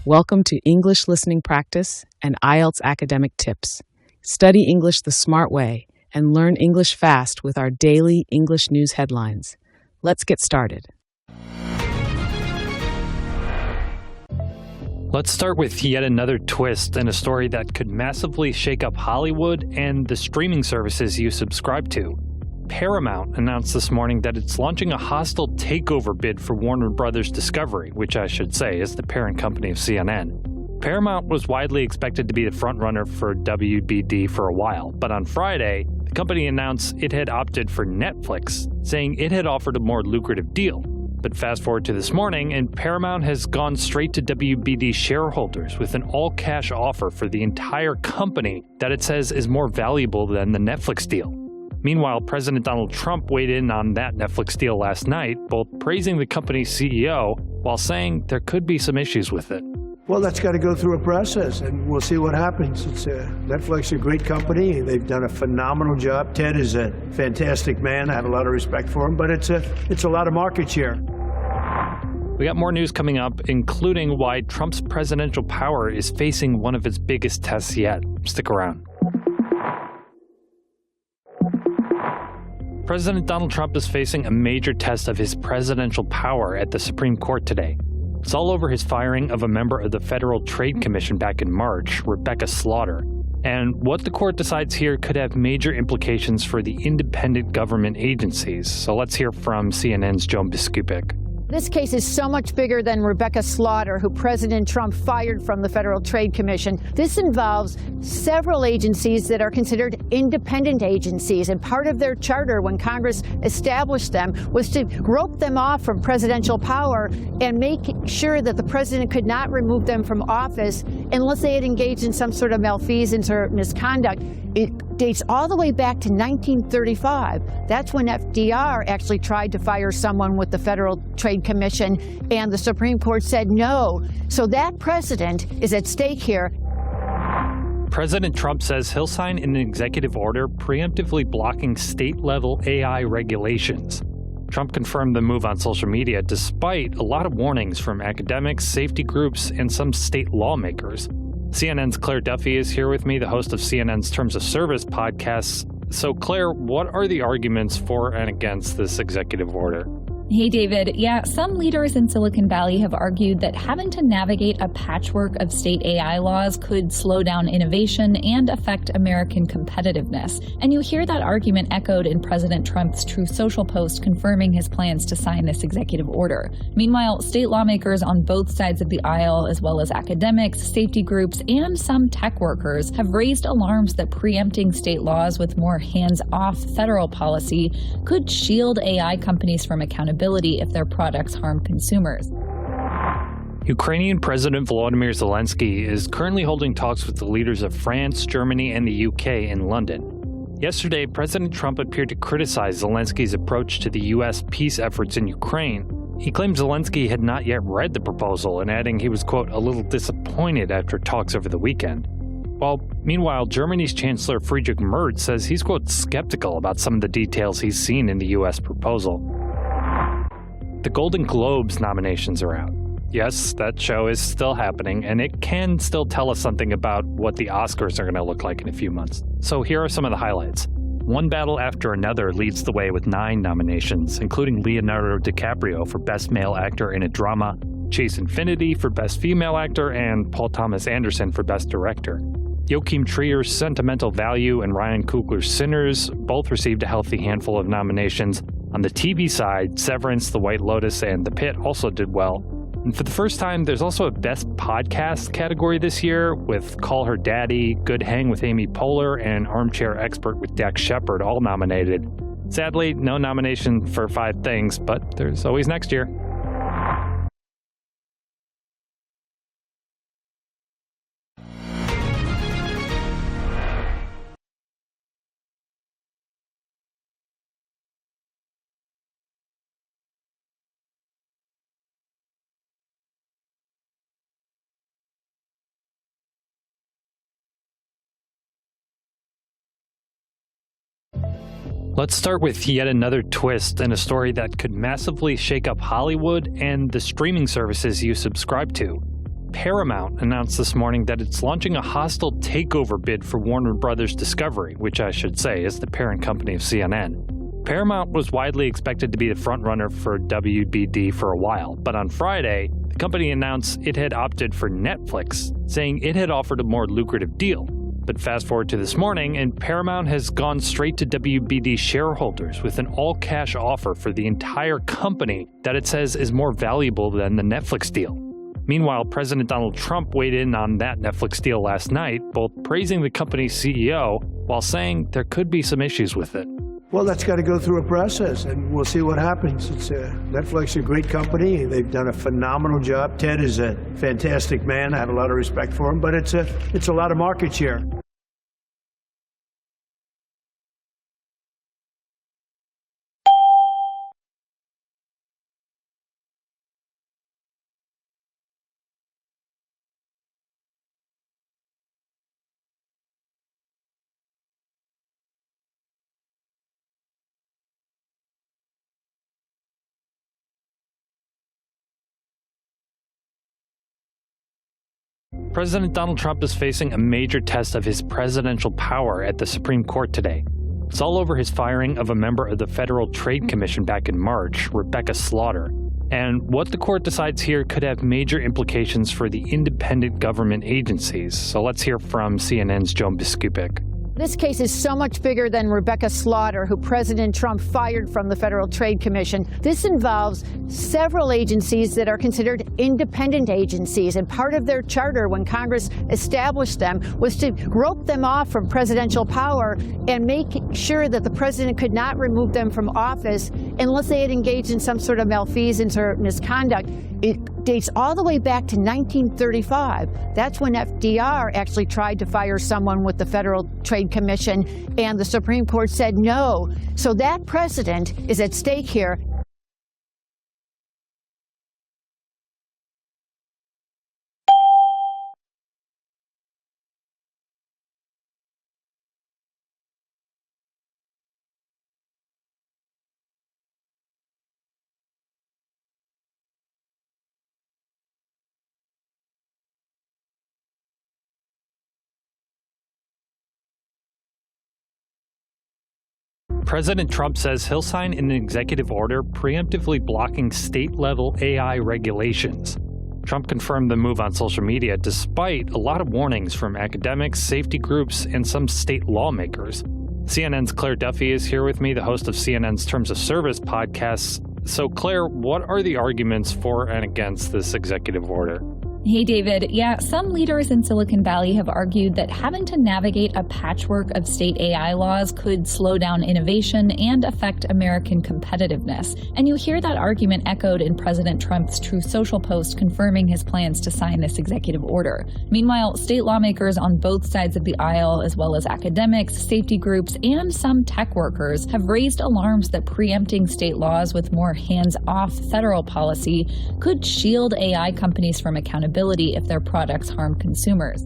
Welcome to English Listening Practice and IELTS Academic Tips. Study English the smart way and learn English fast with our daily English news headlines. Let's get started. Let's start with yet another twist in a story that could massively shake up Hollywood and the streaming services you subscribe to. Paramount announced this morning that it's launching a hostile takeover bid for Warner Bros. Discovery, which I should say is the parent company of CNN. Paramount was widely expected to be the frontrunner for WBD for a while, but on Friday, the company announced it had opted for Netflix, saying it had offered a more lucrative deal. But fast forward to this morning, and Paramount has gone straight to WBD shareholders with an all-cash offer for the entire company that it says is more valuable than the Netflix deal. Meanwhile, President Donald Trump weighed in on that Netflix deal last night, both praising the company's CEO while saying there could be some issues with it. Well, that's got to go through a process, and we'll see what happens. Netflix is a great company. They've done a phenomenal job. Ted is a fantastic man. I have a lot of respect for him, but it's a lot of market share. We got more news coming up, including why Trump's presidential power is facing one of its biggest tests yet. Stick around. President Donald Trump is facing a major test of his presidential power at the Supreme Court today. It's all over his firing of a member of the Federal Trade Commission back in March, Rebecca Slaughter. And what the court decides here could have major implications for the independent government agencies. So let's hear from CNN's Joan Biskupik. This case is so much bigger than Rebecca Slaughter, who President Trump fired from the Federal Trade Commission. This involves several agencies that are considered independent agencies, and part of their charter when Congress established them was to rope them off from presidential power and make sure that the president could not remove them from office unless they had engaged in some sort of malfeasance or misconduct. It dates all the way back to 1935. That's when FDR actually tried to fire someone with the Federal Trade Commission, and the Supreme Court said no. So that precedent is at stake here. President Trump says he'll sign an executive order preemptively blocking state-level AI regulations. Trump confirmed the move on social media despite a lot of warnings from academics, safety groups, and some state lawmakers. CNN's Claire Duffy is here with me, the host of CNN's Terms of Service podcasts. So Claire, what are the arguments for and against this executive order? Hey, David. Yeah, some leaders in Silicon Valley have argued that having to navigate a patchwork of state AI laws could slow down innovation and affect American competitiveness. And you hear that argument echoed in President Trump's Truth Social post confirming his plans to sign this executive order. Meanwhile, state lawmakers on both sides of the aisle, as well as academics, safety groups, and some tech workers, have raised alarms that preempting state laws with more hands-off federal policy could shield AI companies from accountability if their products harm consumers. Ukrainian President Volodymyr Zelensky is currently holding talks with the leaders of France, Germany, and the UK in London. Yesterday, President Trump appeared to criticize Zelensky's approach to the U.S. peace efforts in Ukraine. He claimed Zelensky had not yet read the proposal and adding he was, quote, a little disappointed after talks over the weekend. Meanwhile, Germany's Chancellor Friedrich Merz says he's, quote, skeptical about some of the details he's seen in the U.S. proposal. The Golden Globes nominations are out. Yes, that show is still happening, and it can still tell us something about what the Oscars are going to look like in a few months. So here are some of the highlights. One Battle After Another leads the way with 9 nominations, including Leonardo DiCaprio for Best Male Actor in a Drama, Chase Infinity for Best Female Actor, and Paul Thomas Anderson for Best Director. Joachim Trier's Sentimental Value and Ryan Coogler's Sinners both received a healthy handful of nominations. On the TV side, Severance, The White Lotus, and The Pit also did well. And for the first time, there's also a Best Podcast category this year, with Call Her Daddy, Good Hang with Amy Poehler, and Armchair Expert with Dax Shepard all nominated. Sadly, no nomination for 5 Things, but there's always next year. Let's start with yet another twist in a story that could massively shake up Hollywood and the streaming services you subscribe to. Paramount announced this morning that it's launching a hostile takeover bid for Warner Brothers Discovery, which I should say is the parent company of CNN. Paramount was widely expected to be the frontrunner for WBD for a while, but on Friday, the company announced it had opted for Netflix, saying it had offered a more lucrative deal. But fast forward to this morning, and Paramount has gone straight to WBD shareholders with an all-cash offer for the entire company that it says is more valuable than the Netflix deal. Meanwhile, President Donald Trump weighed in on that Netflix deal last night, both praising the company's CEO while saying there could be some issues with it. Well, that's got to go through a process, and we'll see what happens. Netflix is a great company. They've done a phenomenal job. Ted is a fantastic man. I have a lot of respect for him, but it's a lot of market share. President Donald Trump is facing a major test of his presidential power at the Supreme Court today. It's all over his firing of a member of the Federal Trade Commission back in March, Rebecca Slaughter. And what the court decides here could have major implications for the independent government agencies. So let's hear from CNN's Joan Biskupik. This case is so much bigger than Rebecca Slaughter, who President Trump fired from the Federal Trade Commission. This involves several agencies that are considered independent agencies, and part of their charter when Congress established them was to rope them off from presidential power and make sure that the president could not remove them from office unless they had engaged in some sort of malfeasance or misconduct. It dates all the way back to 1935. That's when FDR actually tried to fire someone with the Federal Trade Commission, and the Supreme Court said no. So that precedent is at stake here. President Trump says he'll sign an executive order preemptively blocking state-level AI regulations. Trump confirmed the move on social media despite a lot of warnings from academics, safety groups, and some state lawmakers. CNN's Claire Duffy is here with me, the host of CNN's Terms of Service podcasts. So Claire, what are the arguments for and against this executive order? Hey, David. Yeah, some leaders in Silicon Valley have argued that having to navigate a patchwork of state AI laws could slow down innovation and affect American competitiveness. And you hear that argument echoed in President Trump's Truth Social post confirming his plans to sign this executive order. Meanwhile, state lawmakers on both sides of the aisle, as well as academics, safety groups, and some tech workers, have raised alarms that preempting state laws with more hands-off federal policy could shield AI companies from accountability if their products harm consumers.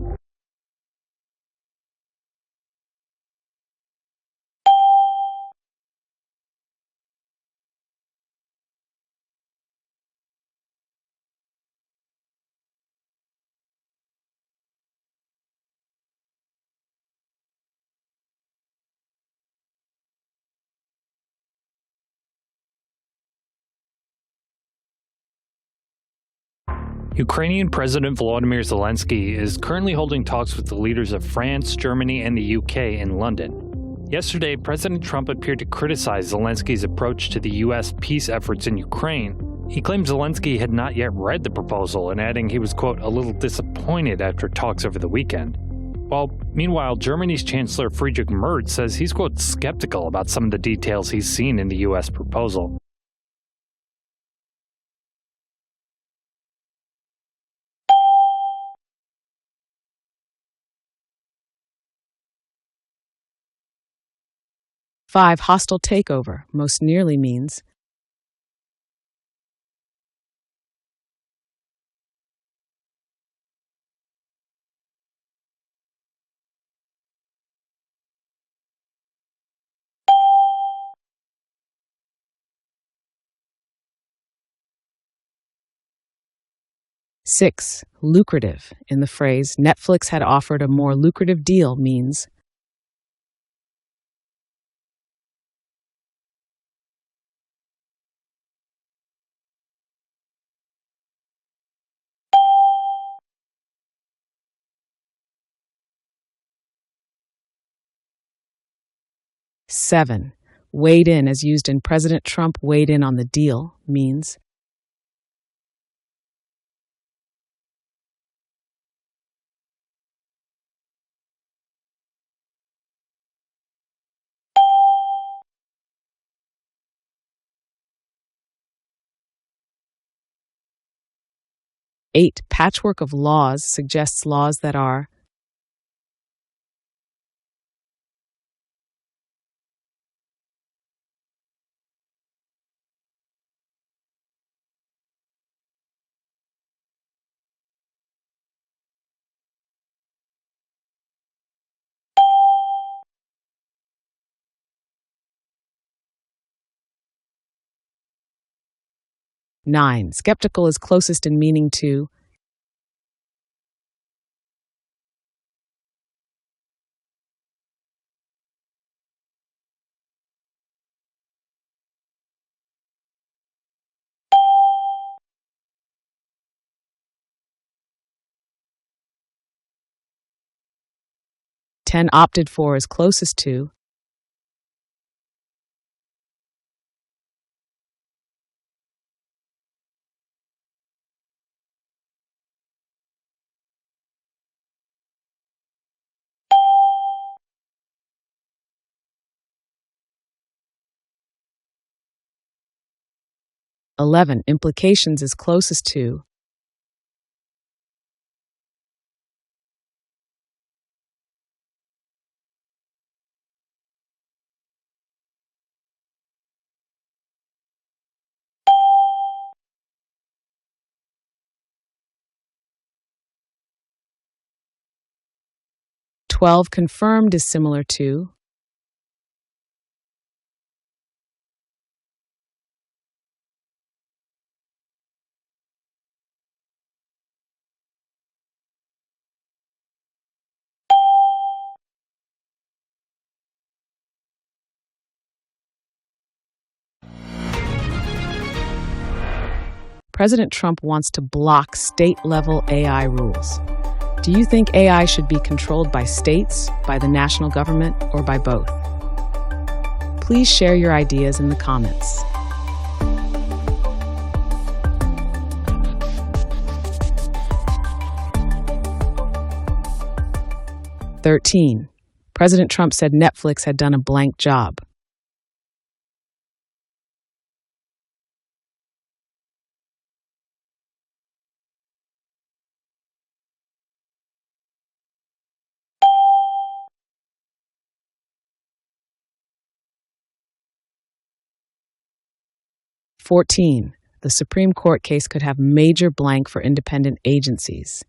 Ukrainian President Volodymyr Zelensky is currently holding talks with the leaders of France, Germany, and the UK in London. Yesterday, President Trump appeared to criticize Zelensky's approach to the U.S. peace efforts in Ukraine. He claimed Zelensky had not yet read the proposal and adding he was, quote, a little disappointed after talks over the weekend. Meanwhile, Germany's Chancellor Friedrich Merz says he's, quote, skeptical about some of the details he's seen in the U.S. proposal. Five, hostile takeover most nearly means 6. Lucrative. In the phrase, Netflix had offered a more lucrative deal means 7. Weighed in, as used in President Trump weighed in on the deal, means 8. Patchwork of laws suggests laws that are 9. Skeptical is closest in meaning to 10. Opted for is closest to 11. Implications is closest to 12. Confirmed is similar to 'President Trump wants to block state-level AI rules.' Do you think AI should be controlled by states, by the national government, or by both? Please share your ideas in the comments. "13. President Trump said Netflix had done a blank job." 14. The Supreme Court case could have major blank for independent agencies.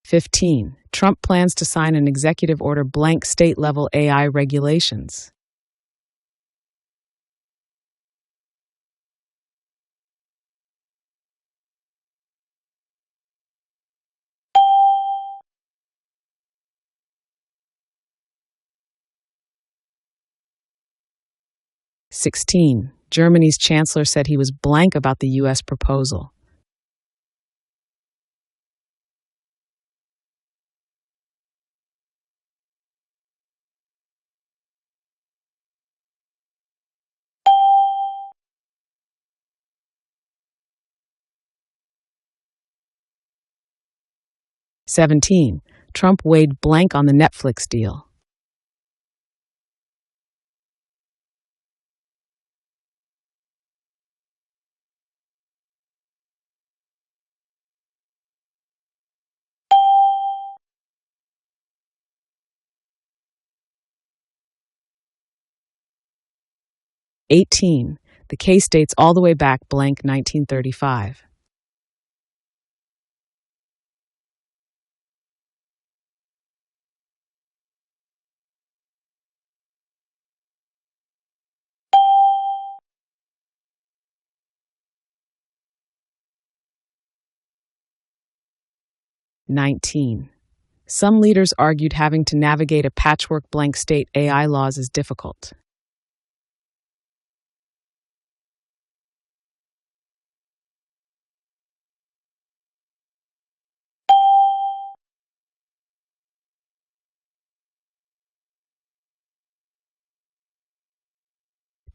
15. Trump plans to sign an executive order blank state-level AI regulations. 16. Germany's chancellor said he was blank about the U.S. proposal. 17. Trump weighed blank on the Netflix deal. 18. The case dates all the way back blank 1935. Some leaders argued having to navigate a patchwork blank state AI laws is difficult.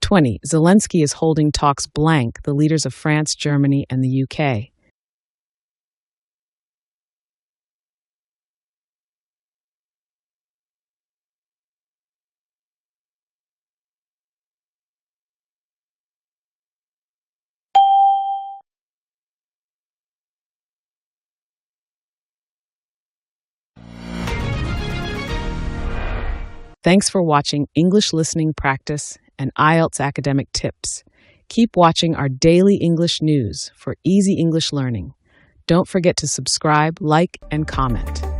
20. Zelensky is holding talks blank, the leaders of France, Germany, and the UK. Thanks for watching English Listening Practice and IELTS Academic Tips. Keep watching our daily English news for easy English learning. Don't forget to subscribe, like, and comment.